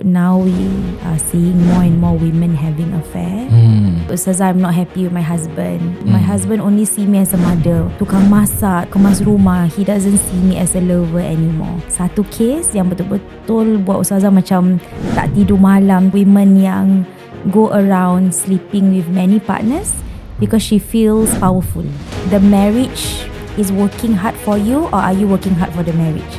Now we are seeing more and more women having affair. Ustazah, I'm not happy with my husband. My husband only see me as a mother. Tukang masak, kemas rumah. He doesn't see me as a lover anymore. Satu case yang betul-betul buat Ustazah macam tak tidur malam. Women yang go around sleeping with many partners because she feels powerful. The marriage is working hard for you, or are you working hard for the marriage?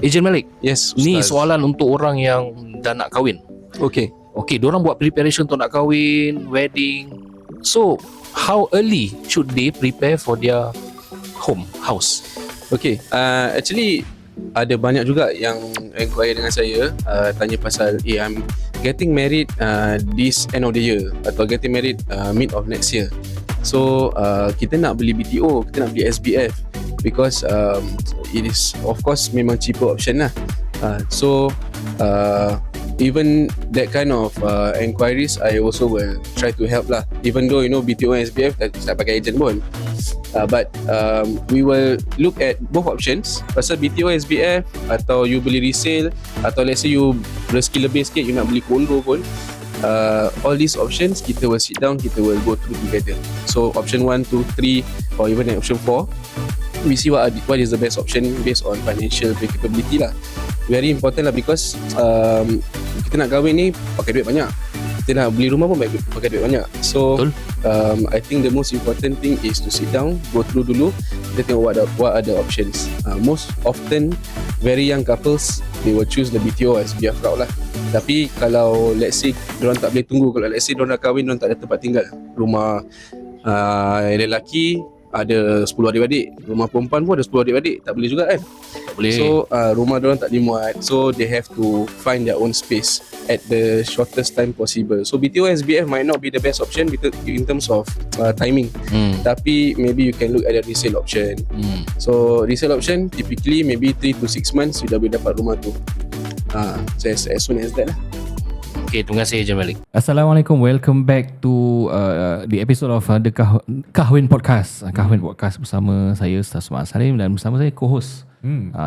Ejen Malik, Yes, ni Ustaz. soalan untuk orang yang dah nak kahwin. Okay. Diorang buat preparation untuk nak kahwin, wedding. So, how early should they prepare for their house? Okay, actually ada banyak juga yang inquire dengan saya, tanya pasal I'm getting married this end of the year atau getting married mid of next year. So kita nak beli BTO, kita nak beli SBF because it is of course memang cheaper option lah. So even that kind of enquiries I also will try to help lah, even though BTO and SBF tak pakai agent pun. But we will look at both options. Pasal BTO SBF atau you beli resale, atau let's say you rezeki lebih sikit you nak beli condo pun, all these options kita will sit down, kita will go through together. So option 1, 2, 3 or even option 4, we see what is the best option based on financial capability lah. Very important lah, because kita nak kahwin ni pakai duit banyak, kita nak beli rumah pun pakai duit banyak. So I think the most important thing is to sit down, go through dulu, kita tengok what are the options. Most often very young couples, they will choose the BTO as SBF route lah. Tapi kalau let's say diorang tak boleh tunggu, kalau let's say diorang dah kahwin, diorang tak ada tempat tinggal, rumah lelaki ada 10 adik-beradik, rumah perempuan pun ada 10 adik-beradik, tak boleh juga kan? Tak boleh. So rumah diorang tak dimuat, so they have to find their own space at the shortest time possible. So BTO SBF might not be the best option in terms of timing, tapi maybe you can look at a resale option. So resale option typically maybe 3 to 6 months you dah boleh dapat rumah tu. So as soon as that lah. Okay, terima kasih Ejen Malik. Assalamualaikum, welcome back to the episode of the Kahwin Podcast. Kahwin Podcast bersama saya Ustazah Salim dan bersama saya co-host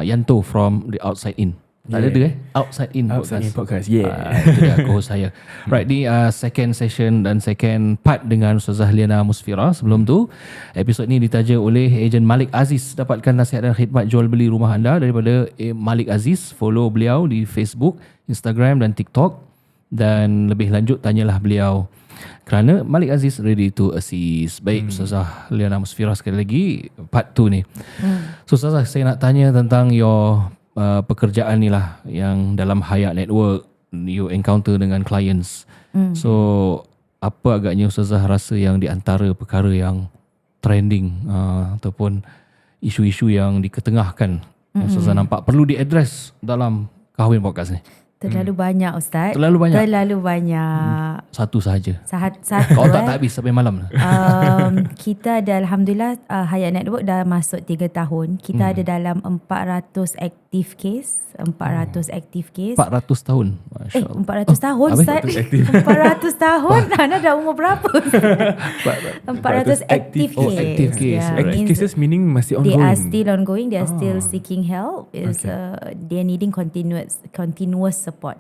Yanto from the Outside In. Tak ada dia Outside In Podcast. Yeah. Itu dia co-host saya. Right, ni second session dan second part dengan Ustazah Liyana Musfirah. Sebelum tu, episod ni ditaja oleh Ejen Malik Aziz. Dapatkan nasihat dan khidmat jual beli rumah anda daripada Malik Aziz. Follow beliau di Facebook, Instagram dan TikTok. Dan lebih lanjut tanyalah beliau, kerana Malik Aziz ready to assist. Baik, Ustazah Liyana Musfirah, sekali lagi part 2 ni. So Ustazah, saya nak tanya tentang your pekerjaan ni lah, yang dalam Hayaa Network you encounter dengan clients. So apa agaknya Ustazah rasa yang di antara perkara yang trending ataupun isu-isu yang diketengahkan yang Ustazah nampak perlu diadres dalam Kahwin Podcast ni? Terlalu banyak, Ustaz. Terlalu banyak? Terlalu banyak. Satu sahaja. Satu. Kalau tak habis sampai malam. Kita ada, Alhamdulillah, Hayaa Network dah masuk 3 tahun. Kita ada dalam 400 active case. 400 active case. 400 tahun. Masya Allah. 400 tahun, Ustaz. 400 tahun. Ana dah umur berapa? 400 active case. Oh, active case. Yeah, Active cases meaning masih they ongoing. are still ongoing. They are still seeking help. They are needing continuous support.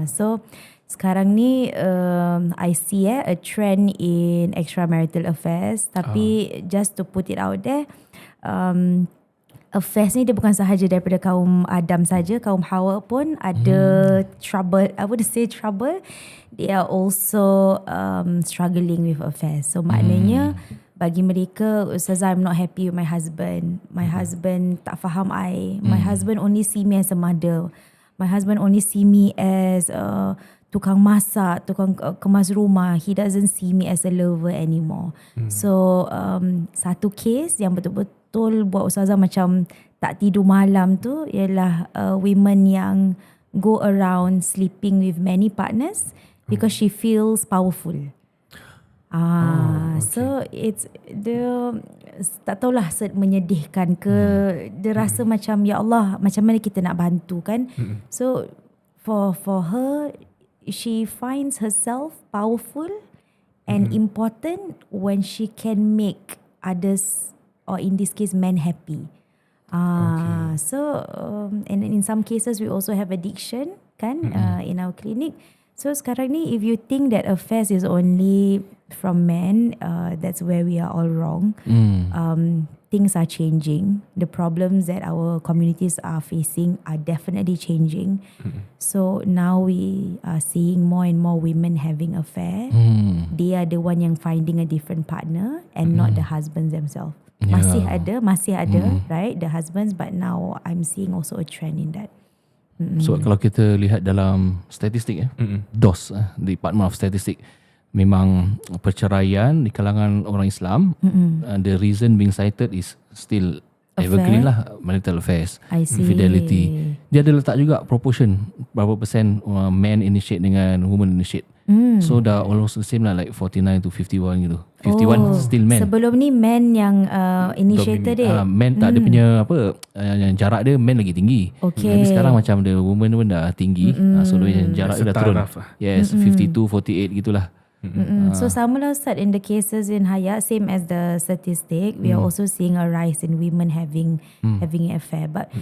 So sekarang ni I see a trend in extramarital affairs. Tapi just to put it out there, affairs ni dia bukan sahaja daripada kaum Adam saja, kaum Hawa pun ada trouble. I would say trouble. They are also struggling with affairs. So maknanya bagi mereka, Ustazah, I'm not happy with my husband. My husband tak faham I. My husband only see me as a mother. My husband only see me as tukang masak, tukang kemas rumah. He doesn't see me as a lover anymore. So satu case yang betul-betul buat Ustazah macam tak tidur malam tu ialah women yang go around sleeping with many partners because she feels powerful. So it's dia tak tahulah menyedihkan ke, dia rasa macam ya Allah, macam mana kita nak bantu kan. So for her, she finds herself powerful and important when she can make others, or in this case men, happy. So and in some cases we also have addiction kan in our clinic. So sekarang ni if you think that affairs is only from men, that's where we are all wrong. Things are changing. The problems that our communities are facing are definitely changing. So now we are seeing more and more women having affair. They are the one yang finding a different partner and not the husbands themselves. Masih ada, right? The husbands, but now I'm seeing also a trend in that. So kalau kita lihat dalam statistik DOS, Department of Statistics, memang perceraian di kalangan orang Islam, the reason being cited is still evergreen lah, marital affairs, infidelity. Dia ada letak juga proportion berapa persen men initiate dengan woman initiate. So dah almost the same lah, like 49 to 51 gitu. 51 still men. Sebelum ni men yang initiated dia. Men tak ada punya apa, yang jarak dia men lagi tinggi. Tapi sekarang macam the woman pun dah tinggi. So dia jarak dia dah turun. Yes, 52, 48 gitulah. So sama lah Ustaz, in the cases in Hayaa, same as the statistic, we are also seeing a rise in women having an affair. But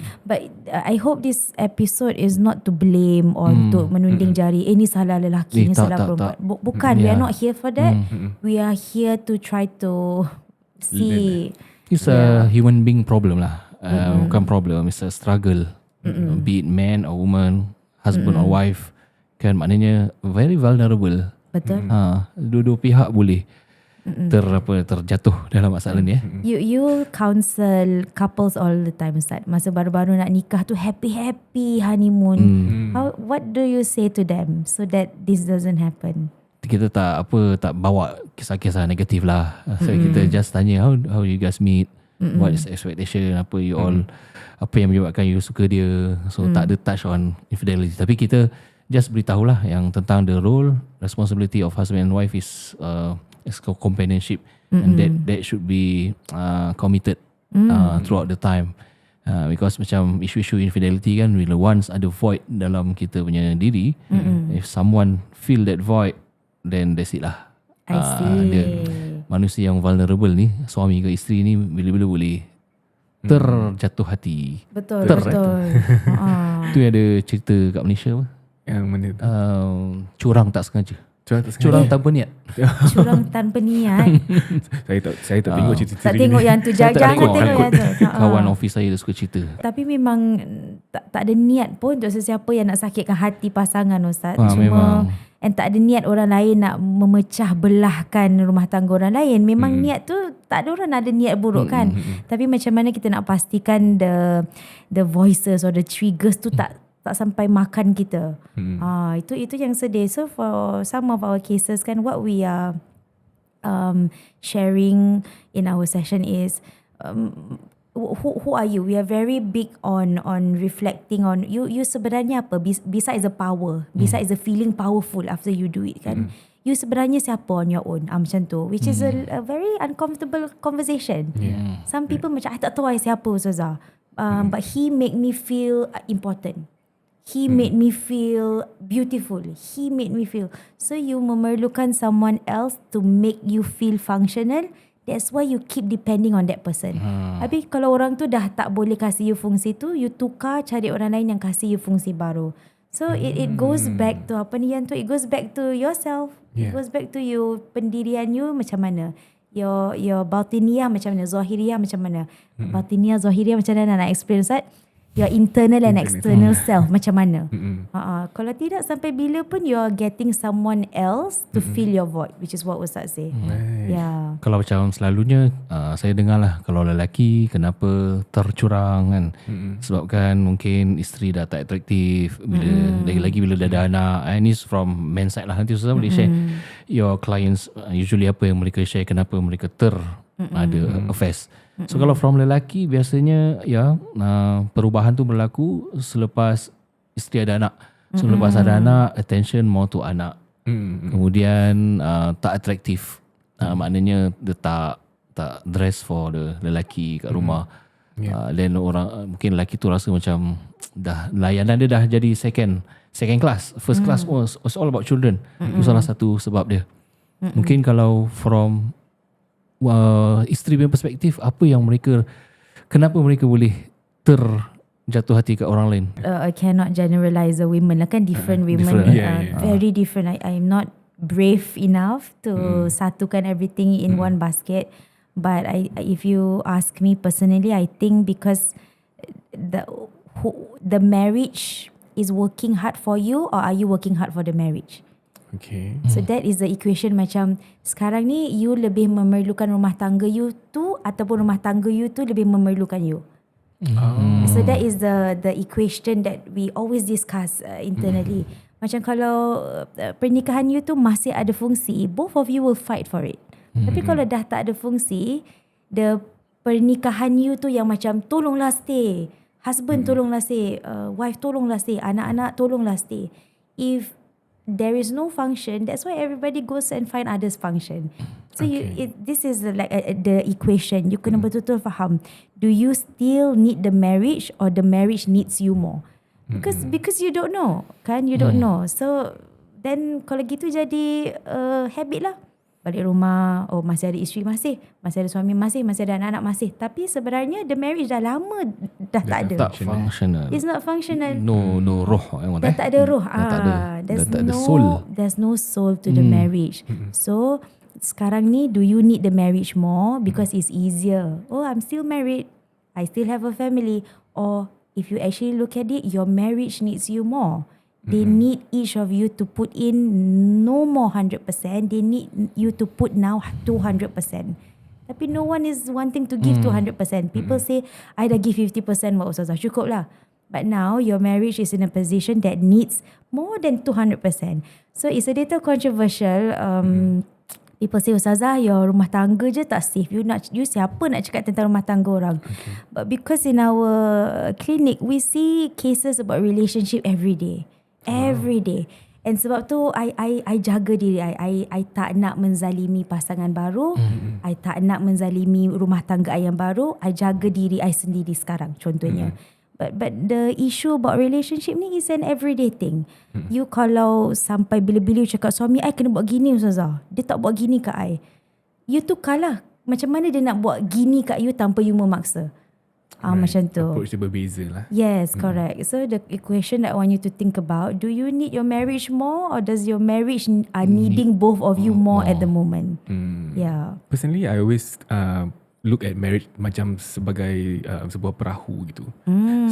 I hope this episode is not to blame or to menunding jari, ni salah lelaki, ni salah perempuan. Bukan, we are not here for that. We are here to try to see. It's a human being problem lah. Bukan problem, it's a struggle. Be it man or woman, husband or wife, kan maknanya very vulnerable. Betul. Dua-dua pihak boleh terjatuh dalam masalah ni. You counsel couples all the time Ustaz. Masa baru-baru nak nikah tu happy honeymoon. What do you say to them so that this doesn't happen? Kita tak bawa kisah-kisah negatif lah. So kita just tanya how you guys meet, what is expectation, apa you all, apa yang menyebabkan you suka dia. So tak ada touch on infidelity, tapi kita just beritahulah yang tentang the role, responsibility of husband and wife is companionship, and that should be committed throughout the time, because macam isu-isu infidelity kan, bila once ada void dalam kita punya diri, if someone feel that void, then that's it lah. I see. Manusia yang vulnerable ni, suami ke isteri ni, bila-bila boleh terjatuh hati. Betul. Tu ada cerita kat Malaysia apa? Yang mana tu? Curang tak sengaja. Curang tanpa niat. Curang tanpa niat. Saya tak tengok cerita-cerita Tak tengok yang tu, jangan tengok yang tu. Kawan office saya dia suka cerita. Tapi memang tak ada niat pun untuk sesiapa yang nak sakitkan hati pasangan Ustaz. Memang. And tak ada niat orang lain nak memecah belahkan rumah tangga orang lain. Memang niat tu, tak ada orang ada niat buruk kan. Tapi macam mana kita nak pastikan the voices or the triggers tu tak sampai makan kita. Itu yang sedih. So for some of our cases kan, what we are sharing in our session is who are you? We are very big on reflecting on you sebenarnya apa, besides the power, besides the feeling powerful after you do it kan. You sebenarnya siapa on your own, macam tu, which is a very uncomfortable conversation. Some people macam, I tak tahu I siapa Ustazah, but he make me feel important. He made me feel beautiful. He made me feel. So you memerlukan someone else to make you feel functional. That's why you keep depending on that person. Habis kalau orang tu dah tak boleh kasih you fungsi tu, you tukar cari orang lain yang kasih you fungsi baru. So it goes back to apa ni yang tu, it goes back to yourself. It goes back to you, pendirian you macam mana. Your batiniyah macam mana, zahiriyah macam mana. Batiniyah, zahiriyah macam mana nak explain Ustaz? Your internal and external self macam mana. Kalau tidak, sampai bila pun you are getting someone else to fill your void, which is what Ustaz say. Kalau macam selalunya saya dengar lah, kalau lelaki kenapa tercurang kan, sebabkan mungkin isteri dah tak atraktif, bila lagi-lagi bila dah ada anak. Ini from men side lah, nanti Ustaz boleh share your clients usually apa yang mereka share, kenapa mereka ada affairs. So kalau from lelaki, biasanya perubahan tu berlaku selepas isteri ada anak. So lepas ada anak, attention more to anak. Kemudian tak atraktif, maknanya dia tak dress for the lelaki kat rumah. Then orang, mungkin lelaki tu rasa macam dah layanan dia dah jadi second class. First class was all about children. Itu salah satu sebab dia. Mungkin kalau from isteri punya perspektif, apa yang kenapa mereka boleh terjatuh hati kat orang lain? I cannot generalize the women lah kan, different women different. very different. I'm not brave enough to satukan everything in one basket. But if you ask me personally, I think because the marriage is working hard for you, or are you working hard for the marriage? Okay. So that is the equation. Macam sekarang ni you lebih memerlukan rumah tangga you tu, ataupun rumah tangga you tu lebih memerlukan you. So that is the equation that we always discuss internally. Macam kalau pernikahan you tu masih ada fungsi, both of you will fight for it. Tapi kalau dah tak ada fungsi, the pernikahan you tu yang macam tolonglah stay, husband tolonglah stay, wife tolonglah stay, anak-anak tolonglah stay. If there is no function, that's why everybody goes and find others function. So this is like the equation. You kena betul-betul faham. Do you still need the marriage, or the marriage needs you more? Because you don't know, kan? You don't know. So then kalau gitu jadi habit lah. Balik rumah, oh masih ada isteri, masih ada suami, masih ada anak-anak, masih. Tapi sebenarnya the marriage dah lama dah tak ada. Tak functional. It's not functional. No roh. Dah tak ada roh. Dah tak ada soul. There's no soul to the marriage. So sekarang ni, do you need the marriage more because it's easier? Oh, I'm still married, I still have a family. Or if you actually look at it, your marriage needs you more. They need each of you to put in no more 100%. They need you to put now 200%. Tapi no one is wanting to give 200%. People say, I dah give 50%, Mak Ustazah, cukup lah. But now your marriage is in a position that needs more than 200%. So it's a little controversial. People say, Ustazah, your rumah tangga je tak safe. You siapa nak cakap tentang rumah tangga orang? But because in our clinic, we see cases about relationship every day. Every day. And sebab tu I jaga diri I tak nak menzalimi pasangan baru. I tak nak menzalimi rumah tangga I yang baru. I jaga diri I sendiri sekarang contohnya. But the issue about relationship ni is an everyday thing. You kalau sampai bila-bila you cakap suami I kena buat gini, Ustazah, dia tak buat gini kat I, you tu kalah. Macam mana dia nak buat gini kat you tanpa you memaksa? Macam tu. Approach dia berbeza lah. Yes, correct. So the equation that I want you to think about, do you need your marriage more, or does your marriage needing both of you more at the moment? Yeah. Personally, I always look at marriage macam sebagai sebuah perahu gitu.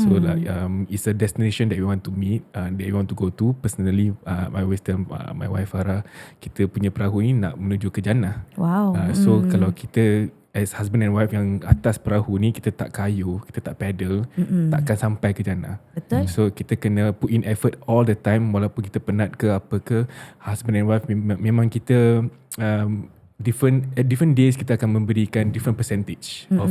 So like it's a destination that we want to meet, that we want to go to. Personally, I always tell my wife Farah, kita punya perahu ni nak menuju ke jannah. Wow. So kalau kita as husband and wife yang atas perahu ni, kita tak kayuh, kita tak pedal, takkan sampai ke jannah. Betul. So kita kena put in effort all the time, walaupun kita penat ke apa ke. Husband and wife memang kita different days kita akan memberikan different percentage of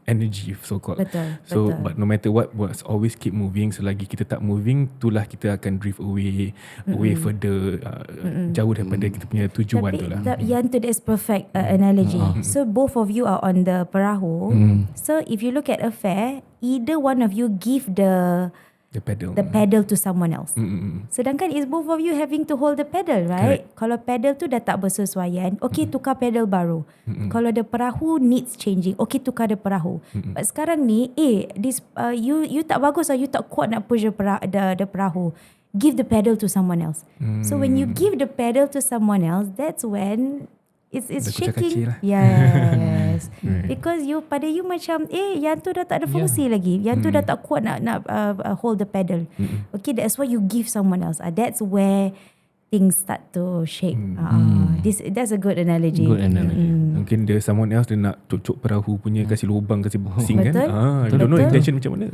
energy, so called. Betul. So but no matter what, always keep moving. Selagi kita tak moving, itulah kita akan drift away further, jauh daripada kita punya tujuan tu lah. Yang tu is perfect analogy. So both of you are on the perahu. So if you look at affair, either one of you give the pedal to someone else. Sedangkan it's both of you having to hold the pedal, right? Correct. Kalau pedal tu dah tak bersesuaian, okay, tukar pedal baru. Kalau the perahu needs changing, okay, tukar the perahu. But sekarang ni, this you tak bagus, or you tak kuat nak push the perahu. Give the pedal to someone else. So when you give the pedal to someone else, that's when it's shaking. Lah. Yes. Because pada you macam yang tu dah tak ada fungsi lagi. Yang tu dah tak kuat nak hold the pedal. Okay, that's why you give someone else. That's where things start to shake. That's a good analogy. Good analogy. Mungkin someone else dia nak cocok perahu punya, kasih lubang, kasih pusing kan. Betul. You don't know intention macam mana.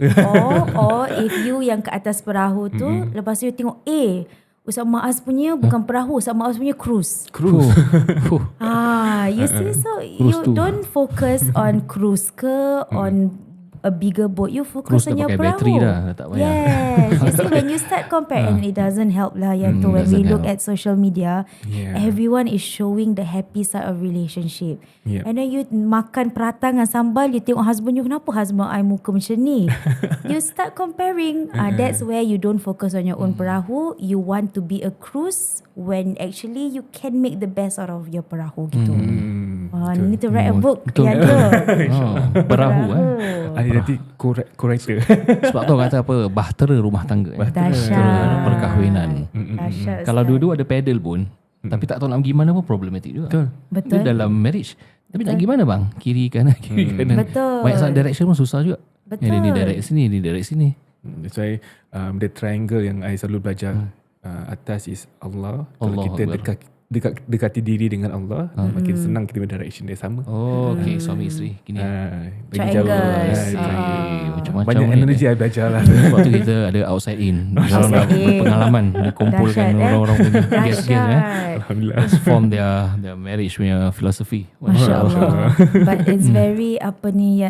Or if you yang ke atas perahu tu, lepas tu you tengok Ustaz Maaz punya bukan perahu, Ustaz Maaz punya cruise. You see, so you don't focus on cruise ke on a bigger boat. You focus Cruise on dah your pakai perahu. bateri dah, tak payah. Yes. You see, when you start compare, and it doesn't help lah yang tu, when we look at social media, everyone is showing the happy side of relationship. And then you makan prata dengan sambal, you tengok husband you, kenapa husband I muka macam ni? You start comparing. That's where you don't focus on your own perahu. You want to be a cruise when actually you can make the best out of your perahu gitu. Need to write a book. Betul. Ya ke? Perahu Nanti co-writer. Sebab tu orang kata apa, bahtera rumah tangga. Dahsyat. Perkahwinan. Dahsyat. Kalau dua-dua ada pedal pun, tapi tak tahu nak pergi mana pun problematik juga. Betul. Dia dalam marriage. Tapi nak pergi mana bang? Kiri kanan, kiri kanan. Betul. Banyak sangat direction pun susah juga. Betul. Dia ni direct sini, dia direct sini. That's why the triangle yang I selalu belajar, atas is Allah. Kalau Allahu kita dekati diri dengan Allah, makin senang kita punya direction dia sama. Oh, okay. Suami isteri. Gini. Bagi jauh. Macam-macam Banyak ni. energy I belajar lah. Sebab tu kita ada outside in. Orang dah berpengalaman. Dia kumpulkan Dahsyat, orang-orang punya guest-guest. Alhamdulillah. Form their marriage punya philosophy. Masya Allah. But it's very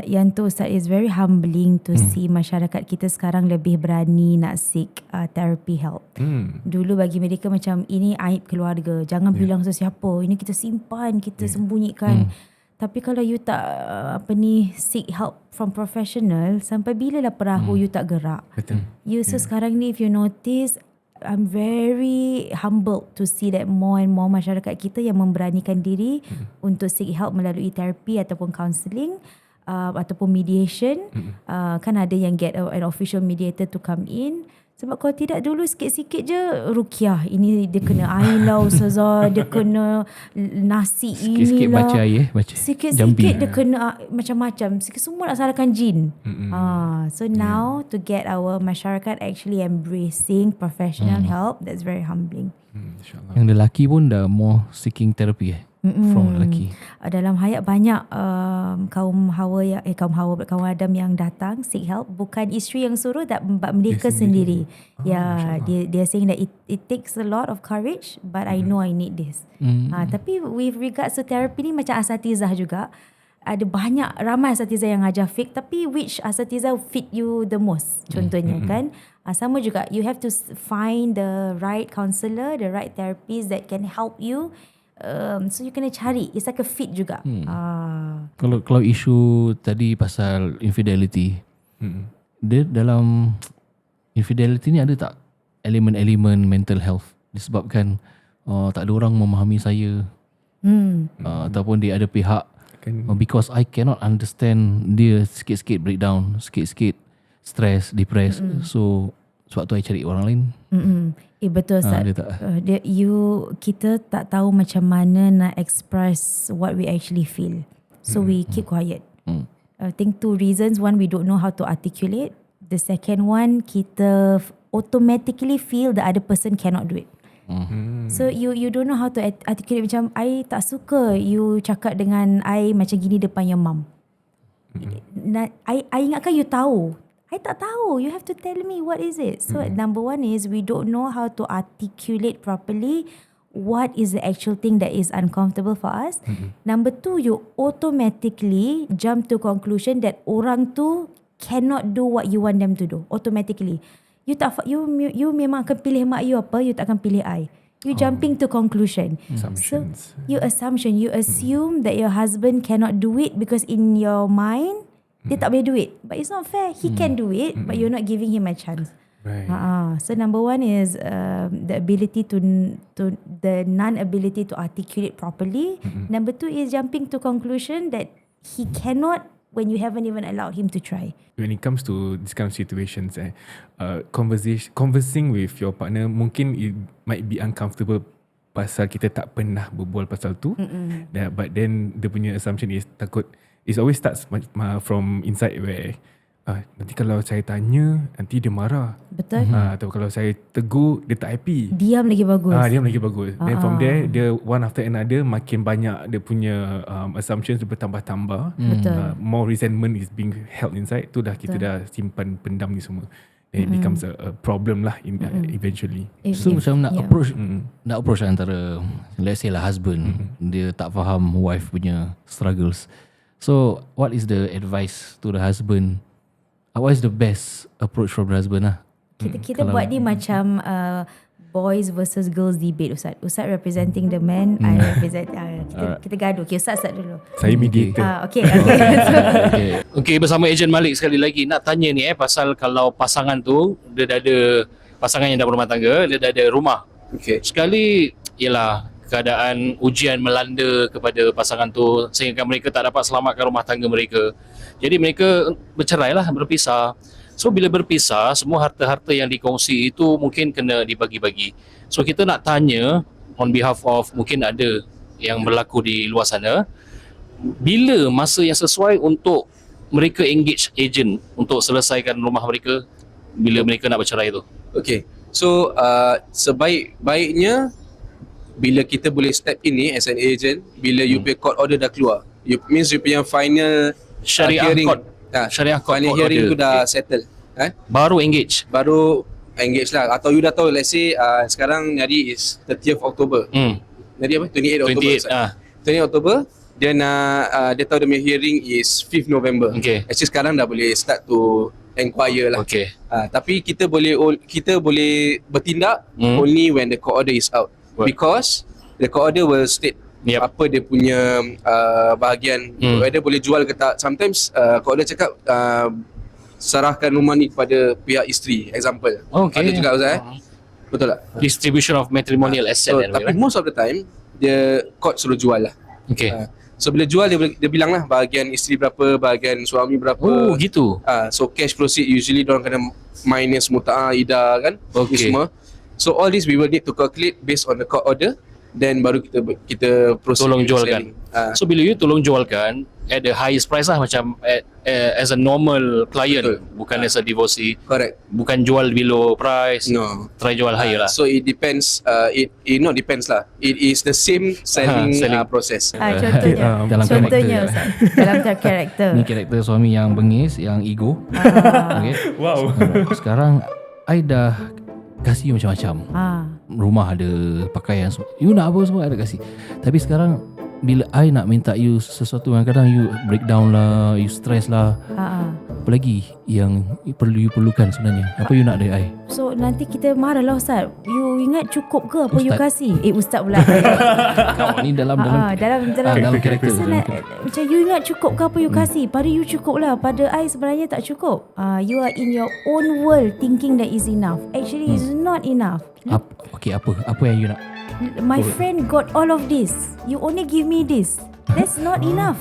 yang tu Ustaz, is very humbling to see masyarakat kita sekarang lebih berani nak seek therapy help. Dulu bagi mereka macam ini aib keluarga, jangan bilang sesiapa, ini kita simpan, kita sembunyikan. Tapi kalau you tak seek help from professional, sampai bila lah perahu you tak gerak? Betul. You sekarang ni if you notice, I'm very humbled to see that more and more masyarakat kita yang memberanikan diri untuk seek help melalui terapi ataupun counselling ataupun mediation. Kan ada yang get an official mediator to come in. Sebab kalau tidak dulu sikit-sikit je ruqyah. Ini dia kena air lah Ustazah, dia kena nasi Sikit-sikit inilah. baca air, baca Sikit-sikit dia kena macam-macam. Semua nak salahkan jin. So now to get our masyarakat actually embracing professional help, that's very humbling. InsyaAllah. Yang lelaki pun dah more seeking therapy from lelaki. Dalam hayat banyak kaum Adam yang datang seek help, bukan isteri yang suruh, tak mereka sendiri. Dia saying that it takes a lot of courage, but I know I need this. Tapi with regards to therapy ni macam asatizah juga. Ada ramai asatizah yang ajar fake, tapi which asatizah fit you the most contohnya kan. Sama juga, you have to find the right counselor, the right therapist that can help you. So you kena cari, it's like a fit juga. Kalau isu tadi pasal infidelity, dia dalam infidelity ni ada tak elemen-elemen mental health disebabkan tak ada orang memahami saya, ataupun dia ada pihak because I cannot understand dia, sikit-sikit breakdown, sikit-sikit stress, depressed, so sebab tu I cari orang lain. Betul Ustaz. Kita tak tahu macam mana nak express what we actually feel, so we keep quiet. I think two reasons. One, we don't know how to articulate. The second one, kita automatically feel the other person cannot do it. So you don't know how to articulate. Macam I tak suka you cakap dengan I macam gini depan your mum. I ingatkan you tahu. I tak tahu. You have to tell me what is it. So number one is we don't know how to articulate properly what is the actual thing that is uncomfortable for us. Number two, you automatically jump to conclusion that orang tu cannot do what you want them to do. Automatically. You memang akan pilih mak you apa, you tak akan pilih I. You jumping to conclusion. Assumptions. So you assume that your husband cannot do it because in your mind dia tak boleh do it. But it's not fair. He can do it, but you're not giving him a chance. Right. So number one is the ability to the non-ability to articulate properly. Number two is jumping to conclusion that he cannot when you haven't even allowed him to try. When it comes to this kind of situations, conversing with your partner, mungkin it might be uncomfortable pasal kita tak pernah berbual pasal tu. But then the punya assumption is takut. It always starts from inside where nanti kalau saya tanya nanti dia marah. Betul. Atau kalau saya tegur dia tak happy. Diam lagi bagus. Diam lagi bagus. Then from there dia one after another makin banyak dia punya assumptions dia bertambah-tambah. Betul. More resentment is being held inside. Tu dah kita dah simpan pendam ni semua. Then it becomes a problem lah eventually. So macam nak approach antara let's say lah husband, dia tak faham wife punya struggles. So what is the advice to the husband? What is the best approach from the husband lah? Kita buat ni macam boys versus girls debate Ustaz. Ustaz representing the man, I represent kita gaduh. Okay, Ustaz dulu. Saya mediator. Okay, bersama Ejen Malik sekali lagi nak tanya ni pasal kalau pasangan tu dia dah ada pasangan yang dah berumah tangga, dia dah ada rumah. Okay. Sekali ialah keadaan ujian melanda kepada pasangan tu sehingga mereka tak dapat selamatkan rumah tangga mereka. Jadi mereka bercerailah, berpisah. So bila berpisah, semua harta-harta yang dikongsi itu mungkin kena dibagi-bagi. So kita nak tanya on behalf of mungkin ada yang berlaku di luar sana, bila masa yang sesuai untuk mereka engage agent untuk selesaikan rumah mereka bila mereka nak bercerai tu? Okay, so sebaik-baiknya bila kita boleh step in ni as an agent, bila you punya court order dah keluar, you punya final Syariah hearing, court. Syariah court final court hearing order. tu dah settle, Baru engage. baru engage lah. Atau you dah tahu, let's say sekarang hari is 30th October, jadi apa, 28 October, 28 October dia nak dia tahu dia punya hearing is 5th November. Okay. Actually sekarang dah boleh start to inquire lah. Okay. Tapi kita boleh bertindak only when the court order is out. Right. Because the court order will state apa dia punya bahagian, whether boleh jual ke tak. Sometimes court order cakap serahkan rumah ni kepada pihak isteri, example. Okay. Ada juga Ustaz, betul tak? Distribution of matrimonial asset. So, tapi most of the time dia court suruh jual lah. Okay. So bila jual dia bilang lah bahagian isteri berapa, bahagian suami berapa. Oh gitu. So cash proceed usually diorang kena minus muta'ah, ida kan, ni semua. So all this we will need to calculate based on the court order, then baru kita proceed tolong with jualkan. selling. So bila you tolong jualkan at the highest price lah, macam as a normal client. Betul. Bukan as a divorcee. Correct. Bukan jual below price. No. Try jual higher lah. So it depends, it not depends lah. It is the same selling process. Contohnya dalam Contohnya karakter. Ustaz, dalam karakter. Ni karakter suami yang bengis, yang ego. Okay. Wow. Sekarang I dah kasih you macam-macam. Rumah ada, pakaian semua. You nak apa semua I dah kasih. Tapi sekarang bila I nak minta you sesuatu, kadang-kadang you breakdown lah, you stress lah. Apa lagi yang you perlukan sebenarnya? Apa you nak dari I? So nanti kita marah lah Ustaz. You ingat cukup ke apa you Ustaz. kasih? Ustaz pula. Kau ni dalam dalam karakter. So, macam you ingat cukup ke apa you kasih? Pada you cukup lah. Pada I sebenarnya tak cukup. You are in your own world thinking that is enough. Actually it's not enough. Apa yang you nak? My friend got all of this. You only give me this. That's not enough.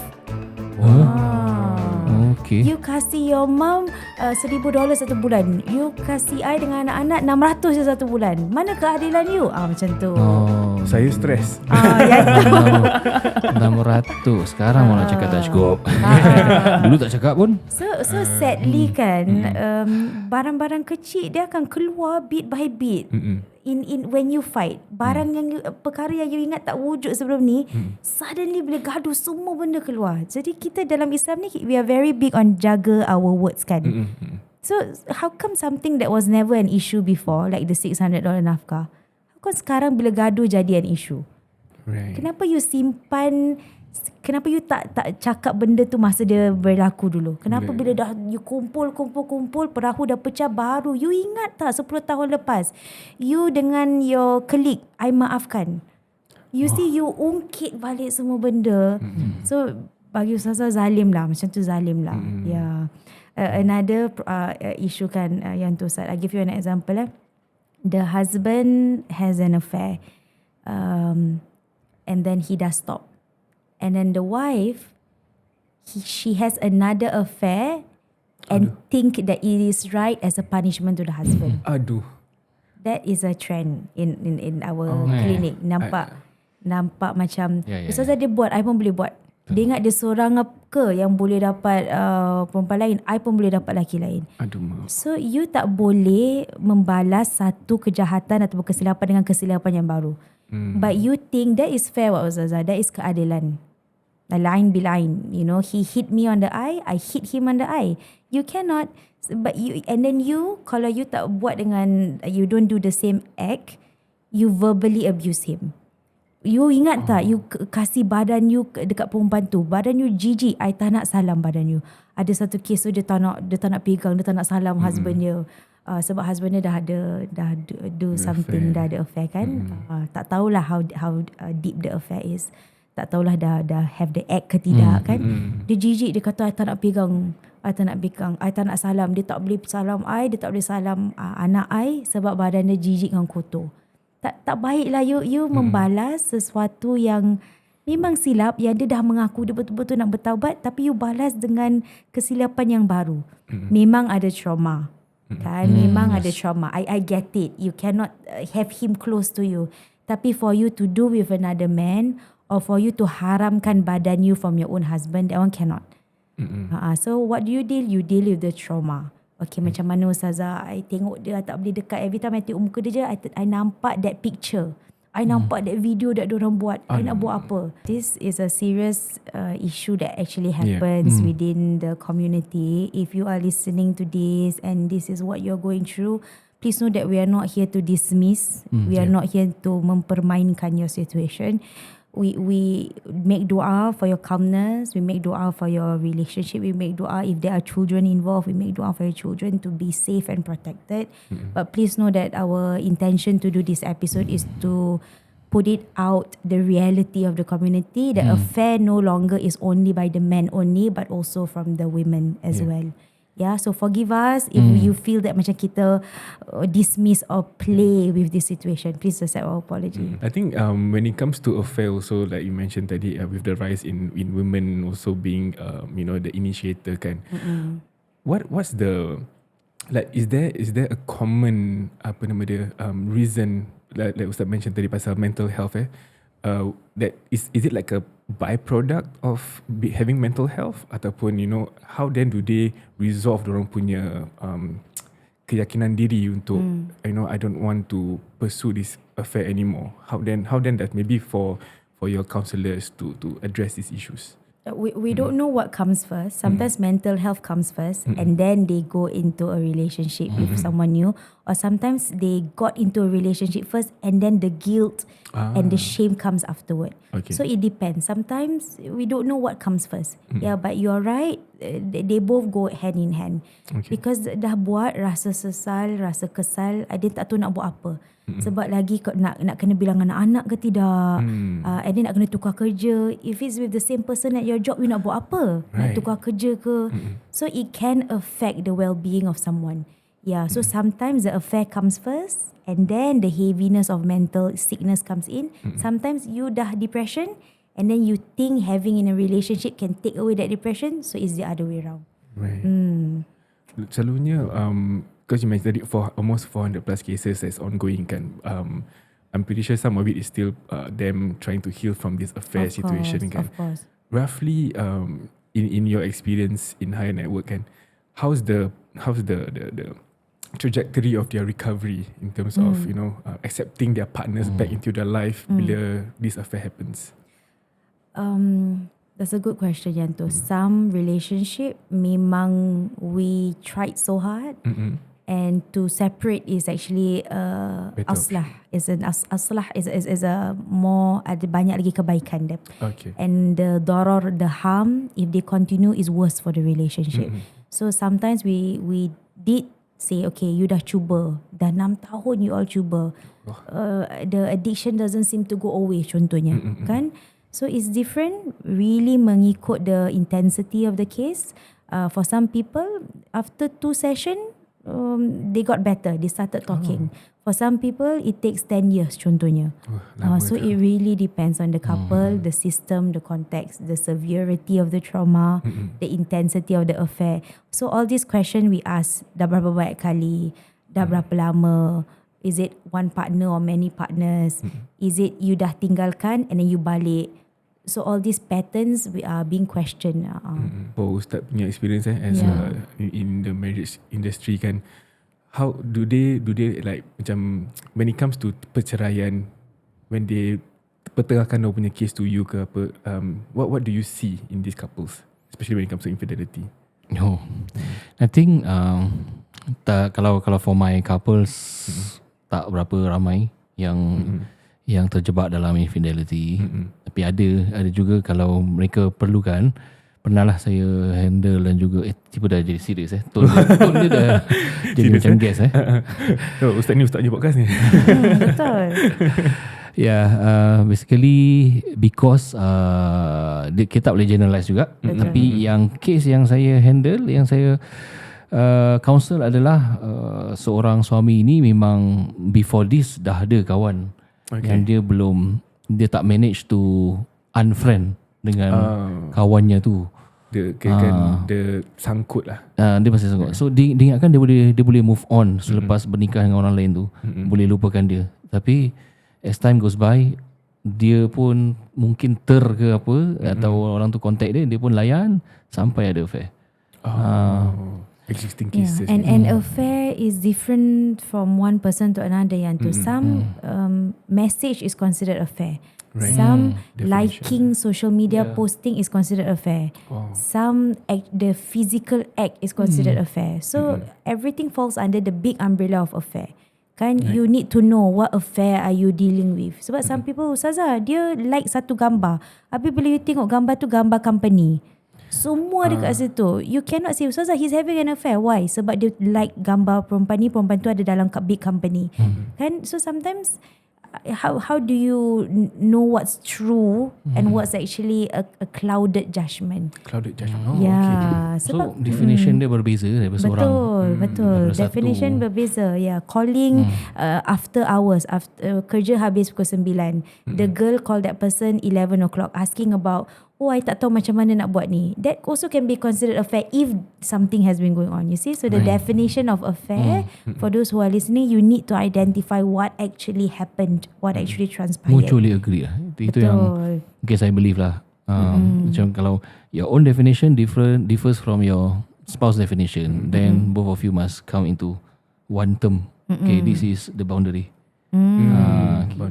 Okay. You kasih your mum $1,000 satu bulan. You kasih I dengan anak-anak $600 je satu bulan. Mana keadilan you? Macam tu. Saya stres. Ya. 600. Sekarang orang cakap tak cukup. Dulu tak cakap pun. So sadly kan, barang-barang kecil dia akan keluar bit by bit. In when you fight, barang yang perkara yang you ingat tak wujud sebelum ni, suddenly bila gaduh semua benda keluar. Jadi kita dalam Islam ni, we are very big on jaga our words kan. So how come something that was never an issue before, like the $600 nafkah, how come sekarang bila gaduh jadi an issue? Right. Kenapa you simpan? Kenapa you tak cakap benda tu masa dia berlaku dulu? Kenapa bila dah you kumpul, perahu dah pecah baru you ingat tak 10 tahun lepas you dengan your colleague I maafkan? You see, you ungkit balik semua benda. So bagi Ustazah zalim lah, macam tu zalim lah. Another issue kan yang tu Ustaz, I give you an example The husband has an affair and then he dah stop. And then the wife, she has another affair and think that it is right as a punishment to the husband. Aduh. That is a trend in our clinic. Nampak macam Ustazah dia buat, I pun boleh buat. Dia ingat dia seorang ke yang boleh dapat perempuan lain, I pun boleh dapat lelaki lain. Aduh, maaf. So you tak boleh membalas satu kejahatan atau kesilapan dengan kesilapan yang baru. But you think that is fair, Ustazah, that is keadilan. Line be line, you know, he hit me on the eye, I hit him on the eye. You cannot, but you, and then you, kalau you tak buat dengan, you don't do the same act, you verbally abuse him. You ingat tak, you kasih badan you dekat perempuan tu, badan you jijik, I tak nak salam badan you. Ada satu kes tu dia tak nak pegang, dia tak nak salam husband dia. Sebab husband dia dah do something, dah ada affair kan. Tak tahulah how deep the affair is. Tak tahulah dah have the act ke tidak kan. Dia jijik, dia kata I tak nak pegang, I tak nak salam. Dia tak boleh salam I, dia tak boleh salam anak I sebab badan dia jijik dengan kotor. tak baik lah you membalas sesuatu yang memang silap, yang dia dah mengaku dia betul-betul nak bertaubat, tapi you balas dengan kesilapan yang baru. Memang ada trauma. Kan? Memang ada trauma. I get it. You cannot have him close to you. Tapi for you to do with another man, or for you to haramkan badan you from your own husband, that one cannot. So what do? You deal with the trauma. Okay, macam mana Ustazah, I tengok dia tak boleh dekat. Every time I tengok muka dia je, I nampak that picture. I nampak that video that diorang buat. I nak buat apa? This is a serious issue that actually happens within the community. If you are listening to this and this is what you're going through, please know that we are not here to dismiss. We are not here to mempermainkan your situation. We make dua for your calmness. We make dua for your relationship. We make dua if there are children involved. We make dua for your children to be safe and protected. But please know that our intention to do this episode is to put it out, the reality of the community. The affair no longer is only by the men only, but also from the women as well. Yeah, so forgive us if you feel that macam kita dismiss or play with this situation. Please accept our apology. I think when it comes to affair also, like you mentioned tadi, with the rise in women also being the initiator kan. What's the, like, is there a common reason, like Ustaz mentioned tadi pasal mental health that is it like a byproduct of having mental health, ataupun how then do they resolve dorang punya keyakinan diri untuk I don't want to pursue this affair anymore? How then that maybe for your counsellors to address these issues? We don't know what comes first. Sometimes mental health comes first, and then they go into a relationship with someone new. Or sometimes they got into a relationship first, and then the guilt and the shame comes afterward. Okay. So it depends. Sometimes we don't know what comes first. Yeah, but you're right. They both go hand in hand. Okay. Because dah buat rasa sesal, rasa kesal, dia tak tahu nak buat apa. Sebab lagi nak kena bilang anak-anak ke tidak, and then nak kena tukar kerja. If it's with the same person at your job, you nak buat apa? Nak tukar kerja ke? So it can affect the well-being of someone. Yeah, so sometimes the affair comes first, and then the heaviness of mental sickness comes in. Sometimes you dah depression, and then you think having in a relationship can take away that depression, so it's the other way around. Right. Selalunya because you mentioned it, for almost 400 plus cases that's ongoing kan. I'm pretty sure some of it is still them trying to heal from this affair situation kan. Of course. Roughly in your experience in Hayaa Network kan, how's the trajectory of their recovery in terms of accepting their partners back into their life bila this affair happens? That's a good question, Yanto. Some relationship memang we tried so hard, and to separate is actually aslah. Is an aslah is a more, ada banyak lagi kebaikan dia. Okay. And the darar, the harm, if they continue, is worse for the relationship. So sometimes we did say, okay, you dah cuba, dah 6 tahun you all cuba. The addiction doesn't seem to go away, contohnya, kan? So it's different, really mengikut the intensity of the case. For some people, after 2 sessions, they got better, they started talking. For some people, it takes 10 years, contohnya. So it really depends on the couple, the system, the context, the severity of the trauma, the intensity of the affair. So all these questions we ask, dah berapa banyak kali, dah berapa lama, is it one partner or many partners, is it you dah tinggalkan and then you balik. So all these patterns we are being questioned. For Ustaz punya experience as in the marriage industry kan, how do they like macam when it comes to perceraian, when they pertengahkan dia punya case to you ke apa, what do you see in these couples, especially when it comes to infidelity? I think kalau for my couples tak berapa ramai yang terjebak dalam infidelity. Tapi ada juga kalau mereka perlukan. Pernahlah saya handle dan juga tiba dah jadi serius tone dia dah jadi macam guest So Ustaz ni Ustaz je podcast ni. Betul. Basically because kita tak boleh generalize juga. Tapi yang case yang saya handle, yang saya counsel adalah seorang suami ini memang before this dah ada kawan yang dia tak manage to unfriend dengan kawannya tu. Dia sangkut lah. Dia masih sangkut. So dia ingatkan dia boleh move on selepas bernikah dengan orang lain tu. Boleh lupakan dia. Tapi as time goes by, dia pun mungkin ke apa atau orang tu contact dia pun layan sampai ada affair. Existing cases. And affair is different from one person to another. Yang to some message is considered affair. Right. Some Definition. liking social media posting is considered affair. Some the physical act is considered affair. So everything falls under the big umbrella of affair. Kan you need to know what affair are you dealing with. Sebab some people, Ustazah, dia like satu gambar. Habis bila you tengok gambar tu gambar company. Semua dekat situ. You cannot say, Ustazah, he's having an affair. Why? Sebab dia like gambar perempuan tu ada dalam big company. Kan? So sometimes how do you know what's true and what's actually a clouded judgment? Clouded judgment. Sebab So definition dia berbeza daripada seorang. Betul. Daripada Definition berbeza. Calling after hours, after kerja habis pukul 9. The girl call that person 11 o'clock asking about, I tak tahu macam mana nak buat ni. That also can be considered affair if something has been going on. You see? So the definition of affair, for those who are listening, you need to identify what actually happened, what actually transpired. Mutually agree lah. Itu yang okay, saya believe lah. Macam kalau your own definition differs from your spouse definition, then both of you must come into one term. Okay, this is the boundary.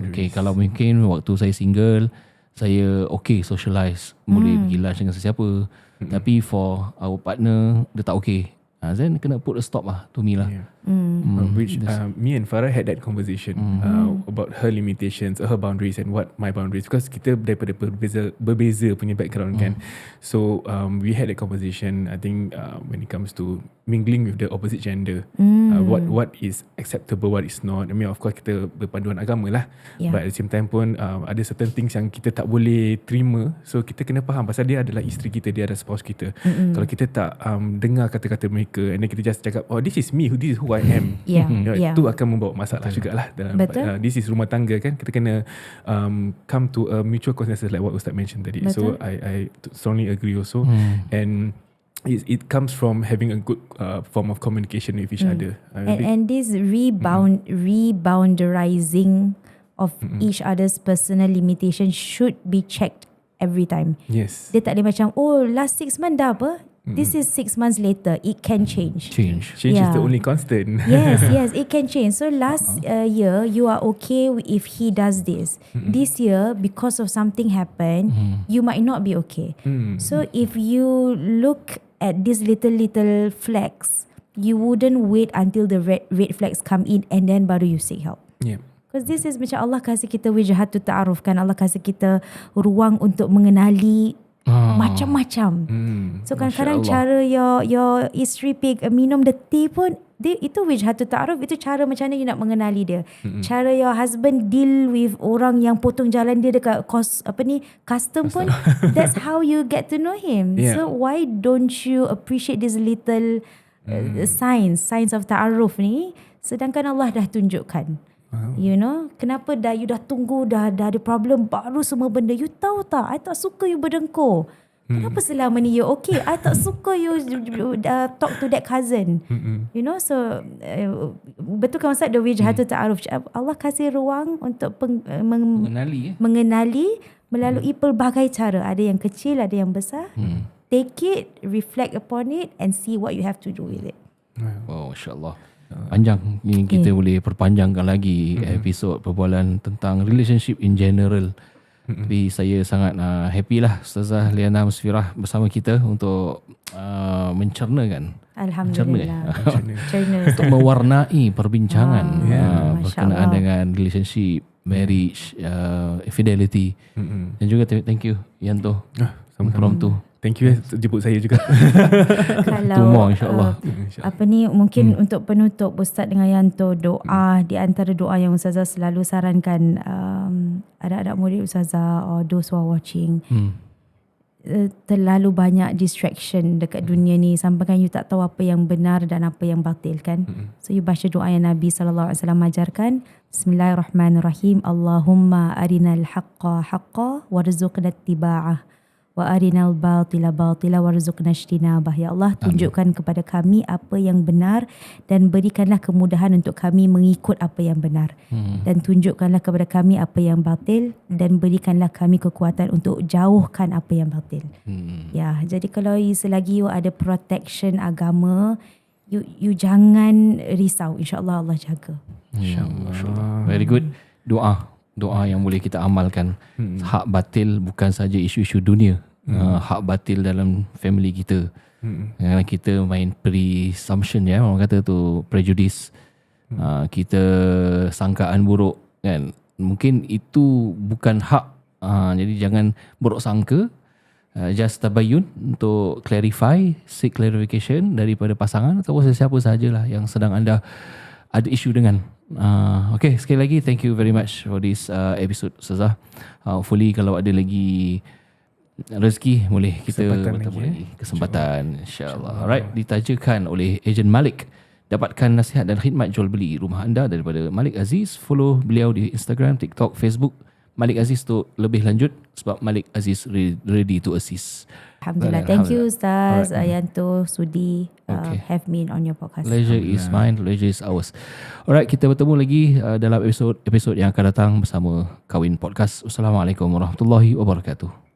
Okay, kalau mungkin waktu saya single, saya okay socialize, boleh pergi lunch dengan sesiapa. Tapi for our partner, dia tak okay. Then kena put a stop lah to me lah. Which me and Farah had that conversation about her limitations, her boundaries and what my boundaries, because kita daripada berbeza punya background kan. So we had that conversation. I think when it comes to mingling with the opposite gender, what is acceptable, what is not. I mean, of course kita berpanduan agama lah, but at the same time pun ada certain things yang kita tak boleh terima. So kita kena faham pasal dia adalah isteri kita, dia adalah spouse kita. Kalau kita tak dengar kata-kata mereka and then kita just cakap, this is me, this is who I am, itu akan membawa masalah jugalah dalam this is rumah tangga kan. Kita kena come to a mutual consensus like what Ustaz mentioned tadi. So I strongly agree also. And it comes from having a good form of communication with each other. And this reboundarizing of each other's personal limitation should be checked every time. Yes. Dia tak boleh macam, last 6 months dah apa? This is 6 months later. It can change. Change is the only constant. Yes, it can change. So last year, you are okay if he does this. This year, because of something happened, you might not be okay. So if you look at these little flags, you wouldn't wait until the red flags come in and then baru you seek help. Yeah. Because this is macam Allah kasih kita wijhatut ta'aruf kan. Allah kasih kita ruang untuk mengenali macam-macam. So kadang-kadang cara your isteri minum the tea pun, itu wijhatut ta'aruf. Itu cara macam mana you nak mengenali dia. Cara your husband deal with orang yang potong jalan dia dekat custom pun, that's how you get to know him. So why don't you appreciate this little signs of ta'aruf ni, sedangkan Allah dah tunjukkan. You know, kenapa you dah tunggu, dah ada problem, baru semua benda. You tahu tak, I tak suka you berdengkur. Kenapa selama ni you okay? I tak suka you talk to that cousin. You know, so betul kan Ustaz, the wijhatut ta'aruf. Allah kasih ruang untuk mengenali melalui pelbagai cara. Ada yang kecil, ada yang besar. Take it, reflect upon it and see what you have to do with it. Wow, insyaAllah. Panjang ni, kita boleh perpanjangkan lagi episod perbualan tentang relationship in general. Tapi saya sangat happy lah Ustazah Liyana Musfirah bersama kita untuk mencernakan, Alhamdulillah. untuk mewarnai perbincangan berkenaan dengan relationship, marriage, fidelity. Dan juga thank you Yanto impromptu. Thank you jemput saya juga. Kalau insyaAllah. Mungkin untuk penutup Ustaz dengan Yanto, doa di antara doa yang Ustazah selalu sarankan anak-anak murid Ustazah or those who are watching, terlalu banyak distraction dekat dunia ni sampai kan you tak tahu apa yang benar dan apa yang batil kan. So you baca doa yang Nabi SAW ajarkan. Bismillahirrahmanirrahim. Allahumma arinal haqqa haqqa warzuqna ittiba'ah wa arinal batila batila warzuqna ijtinabah. Ya Allah, tunjukkan kepada kami apa yang benar dan berikanlah kemudahan untuk kami mengikut apa yang benar. Dan tunjukkanlah kepada kami apa yang batil dan berikanlah kami kekuatan untuk jauhkan apa yang batil. Ya, jadi kalau selagi you ada protection agama, you jangan risau, insya-Allah Allah jaga. InsyaAllah. Very good. Doa yang boleh kita amalkan. Hak batil bukan saja isu-isu dunia. Hak batil dalam family kita. Kita main presumption, ya, orang kata tu prejudice. Kita sangkaan buruk kan. Mungkin itu bukan hak. Jadi jangan buruk sangka. Just tabayun untuk clarify, seek clarification daripada pasangan atau sesiapa sahajalah yang sedang anda ada isu dengan. Okay, sekali lagi thank you very much for this episode, Ustazah. Hopefully kalau ada lagi rezeki boleh kita bertemu lagi. Kesempatan, insyaAllah. Alright, ditajakan oleh Ejen Malik. Dapatkan nasihat dan khidmat jual beli rumah anda daripada Malik Aziz. Follow beliau di Instagram, TikTok, Facebook Malik Aziz tu lebih lanjut sebab Malik Aziz ready to assist. Alhamdulillah. Thank you Ustaz Yanto sudi have me on your podcast. Pleasure is mine, pleasure is ours. Alright, kita bertemu lagi dalam episod yang akan datang bersama Kawin Podcast. Wassalamualaikum warahmatullahi wabarakatuh.